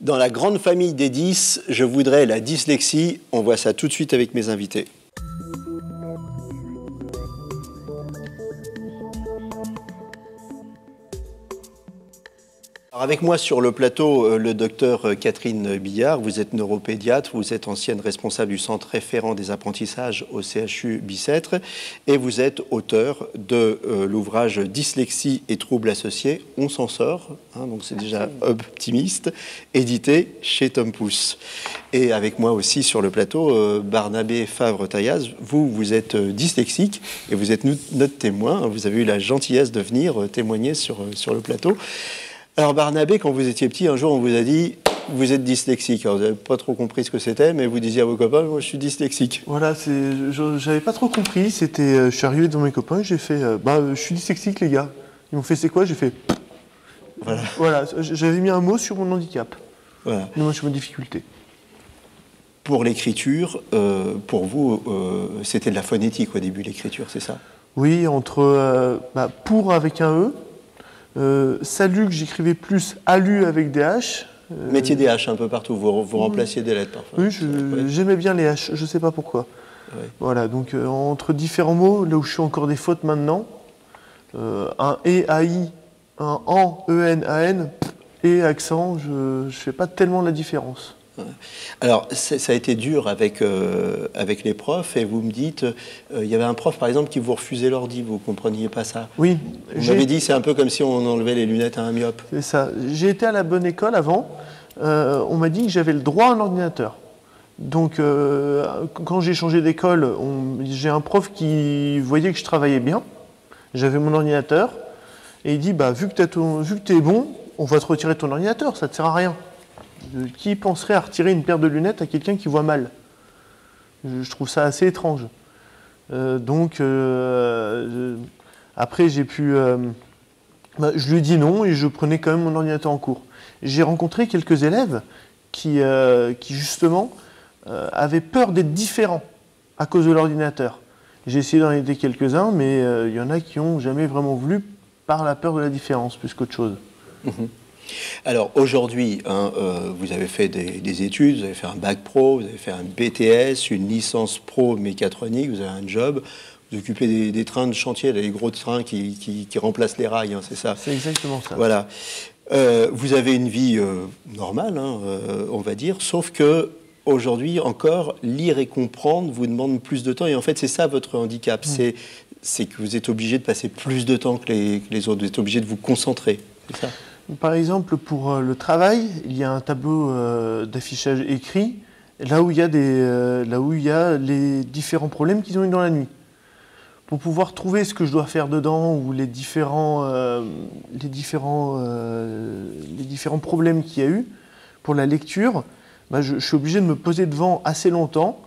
Dans la grande famille des 10, je voudrais la dyslexie. On voit ça tout de suite avec mes invités. Alors avec moi sur le plateau, le docteur Catherine Billard. Vous êtes neuropédiatre, vous êtes ancienne responsable du centre référent des apprentissages au CHU Bicêtre et vous êtes auteur de l'ouvrage Dyslexie et troubles associés. On s'en sort, hein, donc c'est déjà optimiste, édité chez Tom Pouce. Et avec moi aussi sur le plateau, Barnabé Favre-Taillaz. Vous êtes dyslexique et vous êtes notre témoin. Vous avez eu la gentillesse de venir témoigner sur le plateau. Alors Barnabé, quand vous étiez petit, un jour on vous a dit « vous êtes dyslexique ». Alors vous n'avez pas trop compris ce que c'était, mais vous disiez à vos copains « moi je suis dyslexique ». Voilà, j'avais pas trop compris. Je suis arrivé devant mes copains, j'ai fait je suis dyslexique les gars ». Ils m'ont fait « c'est quoi ?» J'ai fait « voilà, j'avais mis un mot sur mon handicap, sur ma difficulté. Pour l'écriture, pour vous, c'était de la phonétique au début, l'écriture, c'est ça? Oui, entre pour avec un E, salut que j'écrivais plus alu avec des H. Mettiez des H un peu partout, vous remplaciez des lettres parfois. Oui, j'aimais bien les H, je ne sais pas pourquoi. Ouais. Voilà, donc entre différents mots, là où je suis encore des fautes maintenant, un E, AI, un AN, EN, AN, et accent, je ne fais pas tellement la différence. Alors, ça a été dur avec les profs, et vous me dites, il y avait un prof, par exemple, qui vous refusait l'ordi, vous ne compreniez pas ça? Oui. Vous m'avez dit, c'est un peu comme si on enlevait les lunettes à un myope. C'est ça. J'ai été à la bonne école avant, on m'a dit que j'avais le droit à un ordinateur. Donc, quand j'ai changé d'école, j'ai un prof qui voyait que je travaillais bien, j'avais mon ordinateur, et il dit, vu que tu es bon, on va te retirer ton ordinateur, ça ne te sert à rien. Qui penserait à retirer une paire de lunettes à quelqu'un qui voit mal? Je trouve ça assez étrange. Après, j'ai pu... je lui ai dit non et je prenais quand même mon ordinateur en cours. J'ai rencontré quelques élèves qui justement, avaient peur d'être différents à cause de l'ordinateur. J'ai essayé d'en aider quelques-uns, mais il y en a qui n'ont jamais vraiment voulu par la peur de la différence, plus qu'autre chose. Alors aujourd'hui, vous avez fait des études, vous avez fait un bac pro, vous avez fait un BTS, une licence pro mécatronique, vous avez un job, vous occupez des trains de chantier, les gros trains qui remplacent les rails, hein, c'est ça? C'est exactement ça. Voilà. Vous avez une vie normale, on va dire, sauf que aujourd'hui encore, lire et comprendre vous demande plus de temps, et en fait c'est ça votre handicap, c'est que vous êtes obligé de passer plus de temps que les autres, vous êtes obligé de vous concentrer, c'est ça? Par exemple, pour le travail, il y a un tableau d'affichage écrit, là où il y a les différents problèmes qu'ils ont eu dans la nuit. Pour pouvoir trouver ce que je dois faire dedans, ou les différents problèmes qu'il y a eu, pour la lecture, je suis obligé de me poser devant assez longtemps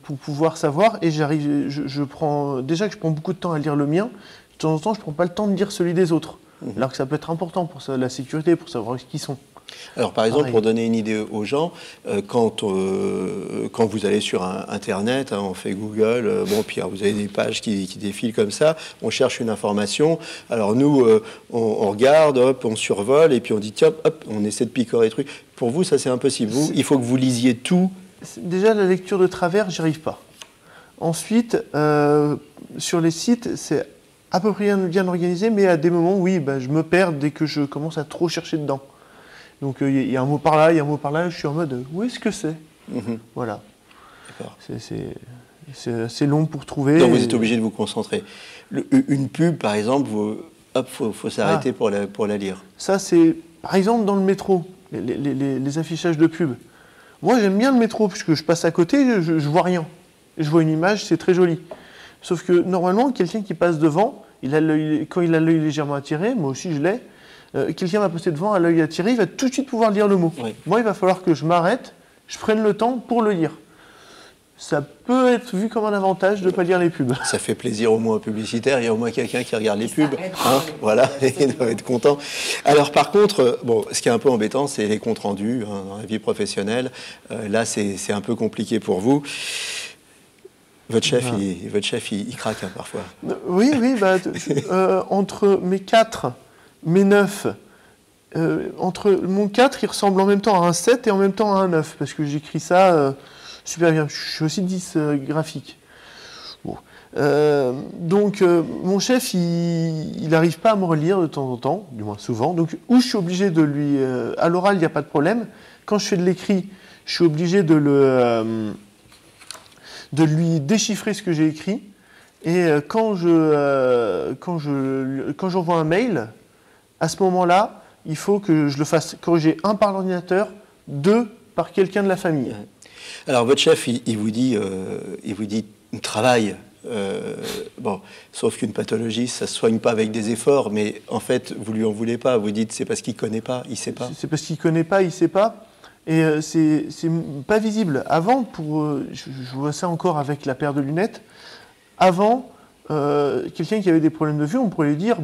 pour pouvoir savoir, et je prends beaucoup de temps à lire le mien, de temps en temps je ne prends pas le temps de lire celui des autres. Alors que ça peut être important pour la sécurité, pour savoir qui sont. Alors par exemple, pour donner une idée aux gens, quand vous allez sur Internet, on fait Google, puis vous avez des pages qui défilent comme ça, on cherche une information, alors nous, on regarde, hop, on survole, et puis on dit, tiens, hop, on essaie de picorer les trucs. Pour vous, ça c'est impossible. Il faut que vous lisiez tout. Déjà, la lecture de travers, j'y arrive pas. Ensuite, sur les sites, c'est à peu près bien organisé, mais à des moments, oui, je me perds dès que je commence à trop chercher dedans. Donc il y a un mot par là, il y a un mot par là, je suis en mode, où est-ce que c'est? Voilà. C'est long pour trouver. Donc vous êtes obligé de vous concentrer. Une pub, par exemple, faut s'arrêter pour la lire. Ça, c'est, par exemple, dans le métro, les affichages de pub. Moi, j'aime bien le métro, puisque je passe à côté, je vois rien. Je vois une image, c'est très joli. Sauf que normalement, quelqu'un qui passe devant, quand il a l'œil légèrement attiré, moi aussi je l'ai, quelqu'un va passer devant, à l'œil attiré, il va tout de suite pouvoir lire le mot. Oui. Moi, il va falloir que je m'arrête, je prenne le temps pour le lire. Ça peut être vu comme un avantage de ne pas lire les pubs. Ça fait plaisir au moins aux publicitaires, il y a au moins quelqu'un qui regarde les pubs. Voilà, il doit être content. Alors par contre, ce qui est un peu embêtant, c'est les comptes rendus dans la vie professionnelle. Là, c'est un peu compliqué pour vous. Votre chef, il craque parfois. Oui, entre mes 4, mes 9 entre mon 4, il ressemble en même temps à un 7 et en même temps à un 9, parce que j'écris ça super bien. Je suis aussi dysgraphique. Bon. Donc, mon chef, il n'arrive pas à me relire de temps en temps, du moins souvent. Donc, où je suis obligé de lui... à l'oral, il n'y a pas de problème. Quand je fais de l'écrit, je suis obligé de lui déchiffrer ce que j'ai écrit. Et quand j'envoie un mail, à ce moment-là, il faut que je le fasse corriger, 1 par l'ordinateur, 2 par quelqu'un de la famille. Alors, votre chef, il vous dit travaille. Bon, sauf qu'une pathologie, ça se soigne pas avec des efforts, mais en fait, vous lui en voulez pas. Vous dites c'est parce qu'il connaît pas, il sait pas. C'est parce qu'il connaît pas, il sait pas. Et c'est pas visible. Avant, je vois ça encore avec la paire de lunettes. Avant, quelqu'un qui avait des problèmes de vue, on pourrait lui dire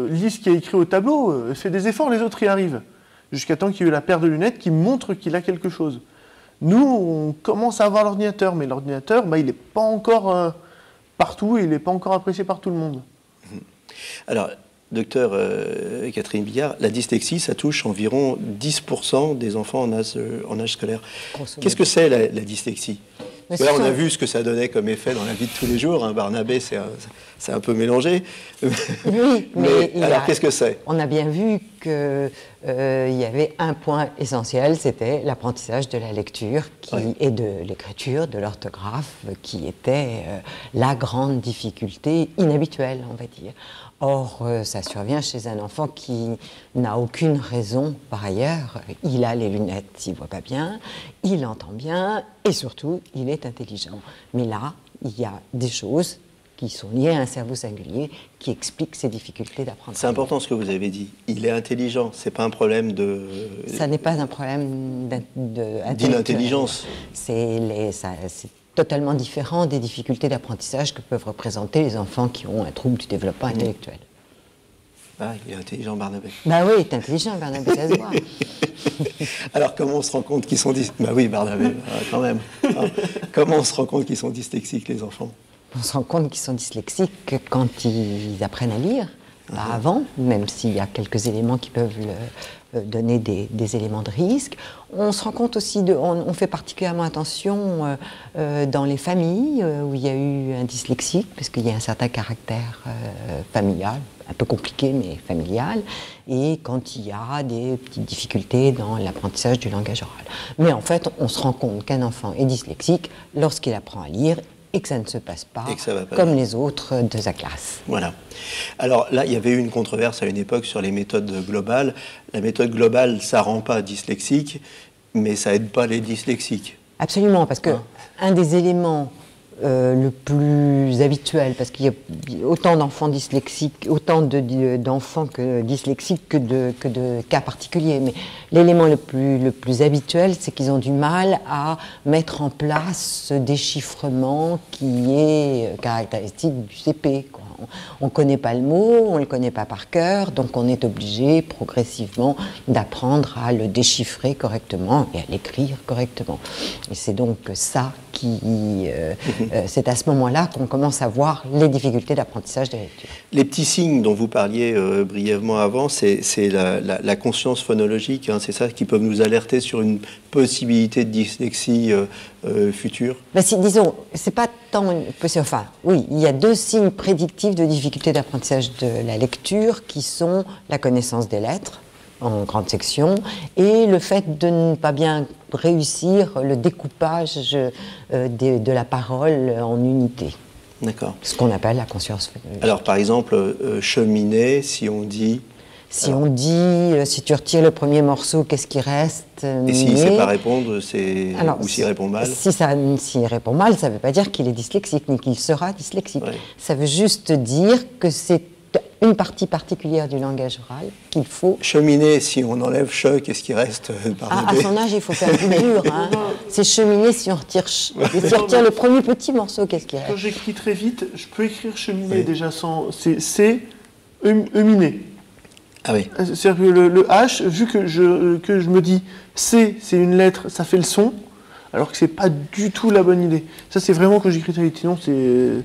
lis ce qui est écrit au tableau, fais des efforts, les autres y arrivent. Jusqu'à temps qu'il y ait eu la paire de lunettes qui montre qu'il a quelque chose. Nous, on commence à avoir l'ordinateur, mais l'ordinateur, il n'est pas encore partout et il n'est pas encore apprécié par tout le monde. Alors, docteur Catherine Billard, la dyslexie, ça touche environ 10% des enfants en âge scolaire. Qu'est-ce que c'est la dyslexie? Là, on a vu ce que ça donnait comme effet dans la vie de tous les jours. Barnabé, c'est un peu mélangé. Oui, mais alors, qu'est-ce que c'est? On a bien vu qu'il y avait un point essentiel, c'était l'apprentissage de la lecture et de l'écriture, de l'orthographe, qui était la grande difficulté inhabituelle, on va dire. Or, ça survient chez un enfant qui n'a aucune raison par ailleurs. Il a les lunettes, il ne voit pas bien, il entend bien et surtout, il est intelligent. Mais là, il y a des choses qui sont liées à un cerveau singulier qui expliquent ces difficultés d'apprentissage. C'est important ce que vous avez dit. Il est intelligent, ce n'est pas un problème de... Ça n'est pas un problème d'intelligence. C'est totalement différent des difficultés d'apprentissage que peuvent représenter les enfants qui ont un trouble du développement intellectuel. Ah, il est intelligent, Barnabé. Bah oui, il est intelligent, Barnabé, ça se voit. Alors, comment on se rend compte qu'ils sont dyslexiques? Bah oui, Barnabé, quand même. Comment on se rend compte qu'ils sont dyslexiques, les enfants? On se rend compte qu'ils sont dyslexiques quand ils apprennent à lire. Pas avant, même s'il y a quelques éléments qui peuvent donner des éléments de risque. On se rend compte aussi, on fait particulièrement attention dans les familles où il y a eu un dyslexique, parce qu'il y a un certain caractère familial, un peu compliqué mais familial, et quand il y a des petites difficultés dans l'apprentissage du langage oral. Mais en fait, on se rend compte qu'un enfant est dyslexique lorsqu'il apprend à lire et que ça ne se passe pas comme les autres de sa classe. Voilà. Alors là, il y avait eu une controverse à une époque sur les méthodes globales. La méthode globale, ça ne rend pas dyslexique, mais ça n'aide pas les dyslexiques. Absolument, parce que un des éléments le plus habituel, parce qu'il y a autant d'enfants dyslexiques, autant d'enfants dyslexiques que de cas particuliers. Mais l'élément le plus habituel, c'est qu'ils ont du mal à mettre en place ce déchiffrement qui est caractéristique du CP, quoi. On ne connaît pas le mot, on ne le connaît pas par cœur, donc on est obligé progressivement d'apprendre à le déchiffrer correctement et à l'écrire correctement. Et c'est donc ça c'est à ce moment-là qu'on commence à voir les difficultés d'apprentissage de la lecture. Les petits signes dont vous parliez brièvement avant, c'est la conscience phonologique, c'est ça qui peut nous alerter sur une possibilité de dyslexie future? Disons, c'est pas tant... Enfin, oui, il y a 2 signes prédictifs de difficulté d'apprentissage de la lecture qui sont la connaissance des lettres, en grande section, et le fait de ne pas bien réussir le découpage de la parole en unités. D'accord. Ce qu'on appelle la conscience phonologique. Alors, par exemple, cheminée, si on dit... Si on dit, si tu retires le premier morceau, qu'est-ce qui reste? Et s'il ne sait pas répondre, ou s'il répond mal? S'il répond mal, ça ne veut pas dire qu'il est dyslexique, ni qu'il sera dyslexique. Ouais. Ça veut juste dire que c'est une partie particulière du langage oral qu'il faut... Cheminer, si on enlève che, qu'est-ce qui reste? À son âge, il faut faire plus dur. Hein. C'est cheminer si on retire le premier petit morceau, qu'est-ce qui reste? Quand j'écris très vite, je peux écrire cheminer déjà sans... C'est euminé. Ah oui. C'est-à-dire que le H, vu que je me dis C, c'est une lettre, ça fait le son, alors que c'est pas du tout la bonne idée. Ça, c'est vraiment quand j'écris très vite. Sinon, c'est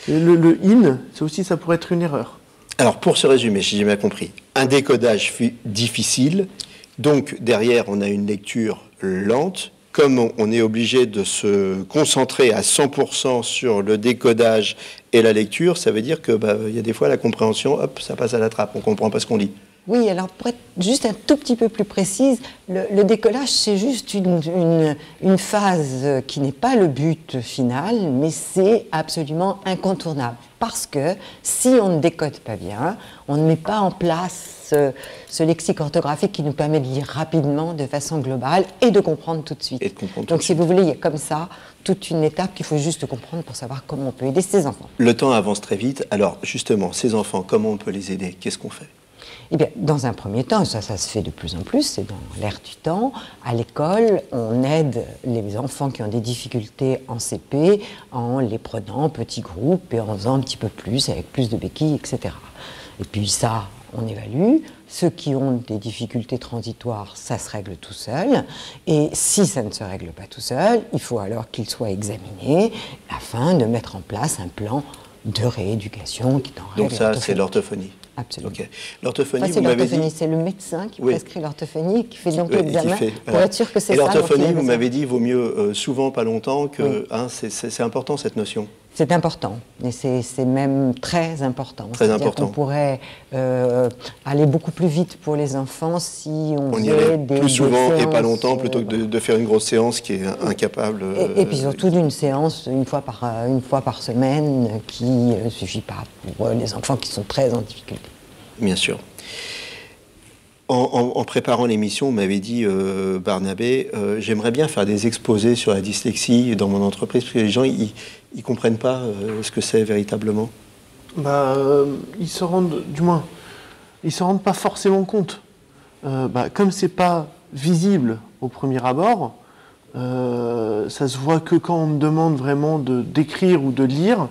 le in, ça aussi, ça pourrait être une erreur. Alors, pour se résumer, si j'ai bien compris, un décodage fut difficile, donc derrière, on a une lecture lente. Comme on est obligé de se concentrer à 100% sur le décodage et la lecture, ça veut dire que y a des fois la compréhension, hop, ça passe à la trappe, on ne comprend pas ce qu'on dit. Oui, alors pour être juste un tout petit peu plus précise, le décollage, c'est juste une phase qui n'est pas le but final, mais c'est absolument incontournable. Parce que si on ne décode pas bien, on ne met pas en place ce lexique orthographique qui nous permet de lire rapidement, de façon globale, et de comprendre tout de suite. Donc si vous voulez, il y a comme ça toute une étape qu'il faut juste comprendre pour savoir comment on peut aider ces enfants. Le temps avance très vite. Alors justement, ces enfants, comment on peut les aider? Qu'est-ce qu'on fait? Eh bien, dans un premier temps, ça se fait de plus en plus, c'est dans l'air du temps, à l'école, on aide les enfants qui ont des difficultés en CP en les prenant en petits groupes et en faisant un petit peu plus, avec plus de béquilles, etc. Et puis ça, on évalue. Ceux qui ont des difficultés transitoires, ça se règle tout seul. Et si ça ne se règle pas tout seul, il faut alors qu'ils soient examinés afin de mettre en place un plan de rééducation qui t'en règle. Donc ça, c'est l'orthophonie. Absolument. Okay. L'orthophonie, enfin, vous m'avez dit... C'est le médecin qui prescrit l'orthophonie, qui fait donc l'examen pour être sûr que c'est ça. Et l'orthophonie, vous m'avez dit, vaut mieux souvent pas longtemps que... Hein, c'est important cette notion. C'est important, et c'est même très important. Très important. On pourrait aller beaucoup plus vite pour les enfants si on irait plus souvent et pas longtemps plutôt que de faire une grosse séance qui est incapable. Et puis surtout d'une séance une fois par semaine qui ne suffit pas pour les enfants qui sont très en difficulté. Bien sûr. En préparant l'émission, vous m'avez dit, Barnabé, j'aimerais bien faire des exposés sur la dyslexie dans mon entreprise, parce que les gens, ils ne comprennent pas ce que c'est véritablement. Ils se rendent pas forcément compte. Comme c'est pas visible au premier abord, ça se voit que quand on me demande vraiment d'écrire ou de lire,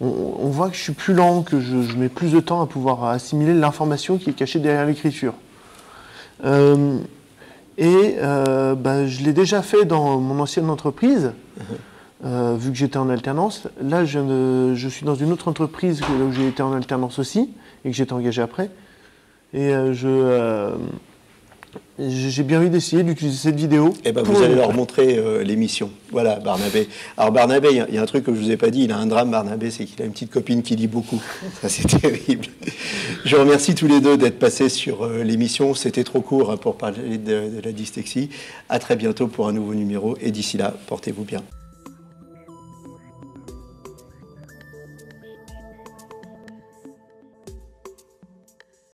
on voit que je suis plus lent, que je mets plus de temps à pouvoir assimiler l'information qui est cachée derrière l'écriture. Je l'ai déjà fait dans mon ancienne entreprise, vu que j'étais en alternance. Là, je suis dans une autre entreprise où j'ai été en alternance aussi, et que j'étais engagé après. Et j'ai bien envie d'essayer d'utiliser cette vidéo. Vous allez leur montrer l'émission. Voilà, Barnabé. Alors Barnabé, il y a un truc que je ne vous ai pas dit, il a un drame, Barnabé, c'est qu'il a une petite copine qui lit beaucoup. Ça, c'est terrible. Je vous remercie tous les deux d'être passés sur l'émission. C'était trop court pour parler de la dyslexie. À très bientôt pour un nouveau numéro. Et d'ici là, portez-vous bien.